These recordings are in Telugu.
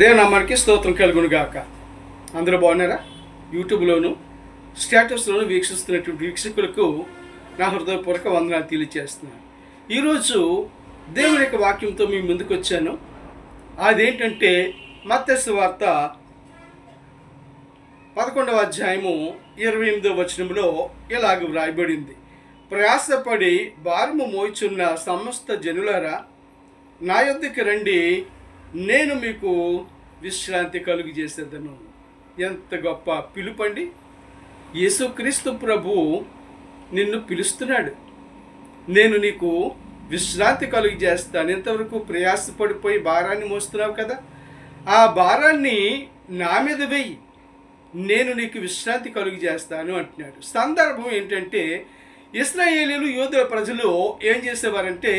దేవుని నామానికి స్తోత్రం కలుగును గాక. అందరూ బాగున్నారా? యూట్యూబ్లోను స్టేటస్లోను వీక్షిస్తున్నటువంటి వీక్షకులకు నా హృదయపూర్వక వందనాలు తెలియజేస్తున్నాను. ఈరోజు దేవుని యొక్క వాక్యంతో మీ ముందుకు వచ్చాను. అదేంటంటే మత్తయి సువార్త 11వ అధ్యాయము 28వ వచనంలో ఇలాగ వ్రాయబడింది. ప్రయాసపడి భారము మోయిచున్న సమస్త జనులారా, నా యొద్దకు రండి, నేను మీకు విశ్రాంతి కలుగు చేసేదను. ఎంత గొప్ప పిలుపండి! యేసుక్రీస్తు ప్రభువు నిన్ను పిలుస్తున్నాడు. నేను నీకు విశ్రాంతి కలుగు చేస్తాను. ఇంతవరకు ప్రయాసపడిపోయి భారాన్ని మోస్తున్నావు కదా, ఆ భారాన్ని నా మీద వేయి, నేను నీకు విశ్రాంతి కలుగు చేస్తాను అంటున్నాడు. సందర్భం ఏంటంటే, ఇశ్రాయేలీయులు యూదుల ప్రజలు ఏం చేసేవారంటే,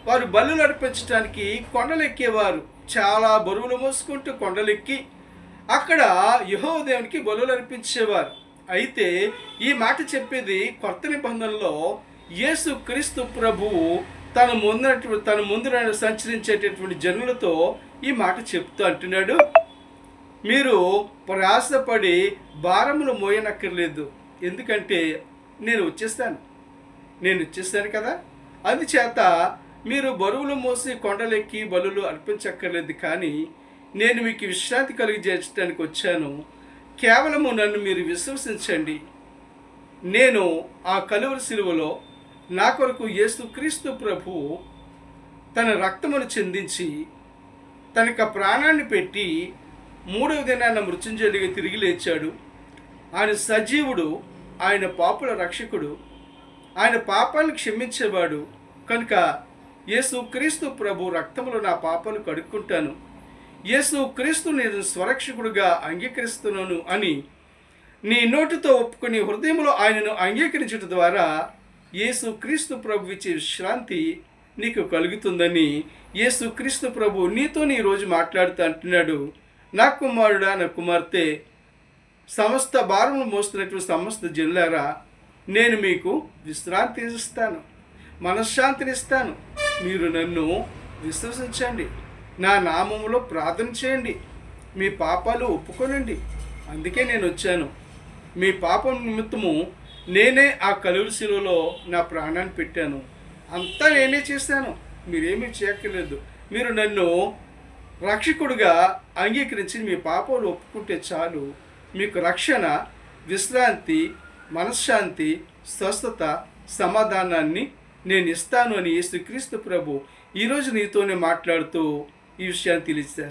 వారు బలులు అర్పించడానికి కొండలెక్కేవారు. చాలా బరువులు మోసుకుంటూ కొండలెక్కి అక్కడ యెహోవా దేవునికి బలులు అర్పించేవారు. అయితే ఈ మాట చెప్పేది కొత్త నిబంధనలో యేసు క్రీస్తు ప్రభువు తన ముందు సంచరించేటటువంటి జనులతో ఈ మాట చెప్తూ అంటున్నాడు, మీరు ప్రయాసపడి భారములు మోయనక్కర్లేదు, ఎందుకంటే నేను వచ్చేస్తాను కదా. అందుచేత మీరు బరువులు మోసి కొండలెక్కి బలులు అర్పించక్కర్లేదు, కానీ నేను మీకు విశ్రాంతి కలిగజేయడానికి వచ్చాను. కేవలము నన్ను మీరు విశ్వసించండి. నేను ఆ కలువరి శిలువలో నా కొరకు యేసుక్రీస్తు ప్రభువు తన రక్తమును చిందించి తనక ప్రాణాన్ని పెట్టి 3వ దినాన మృత్యుంజయుడిగా తిరిగి లేచాడు. ఆయన సజీవుడు, ఆయన పాపుల రక్షకుడు, ఆయన పాపాలను క్షమించేవాడు. కనుక యేసుక్రీస్తు ప్రభు రక్తములో నా పాపాలు కడుక్కుంటాను, యేసుక్రీస్తు నేను స్వరక్షకుడుగా అంగీకరిస్తున్నాను అని నీ నోటితో ఒప్పుకొని హృదయంలో ఆయనను అంగీకరించడం ద్వారా యేసుక్రీస్తు ప్రభు ఇచ్చే విశ్రాంతి నీకు కలుగుతుందని యేసుక్రీస్తు ప్రభు నీతో ఈరోజు మాట్లాడుతూ అంటున్నాడు. నా కుమారుడా, నా కుమార్తె, సమస్త భారములు మోస్తున్నటువంటి సమస్త జనులారా, నేను మీకు విశ్రాంతి ఇస్తాను, మనశ్శాంతిని ఇస్తాను. మీరు నన్ను విశ్వసించండి, నా నామములో ప్రార్థన చేయండి, మీ పాపాలు ఒప్పుకోనండి. అందుకే నేను వచ్చాను. మీ పాపం నిమిత్తము నేనే ఆ కలువరి శిలువలో నా ప్రాణాన్ని పెట్టాను. అంతా నేనే చేశాను, మీరేమీ చేయక్కర్లేదు. మీరు నన్ను రక్షకుడుగా అంగీకరించి మీ పాపాలు ఒప్పుకుంటే చాలు, మీకు రక్షణ, విశ్రాంతి, మనశ్శాంతి, స్వస్థత, సమాధానాన్ని నేను ఇస్తాను అని యేసుక్రీస్తు ప్రభు ఈరోజు నీతోనే మాట్లాడుతూ ఈ విషయాన్ని తెలియజేస్తాను.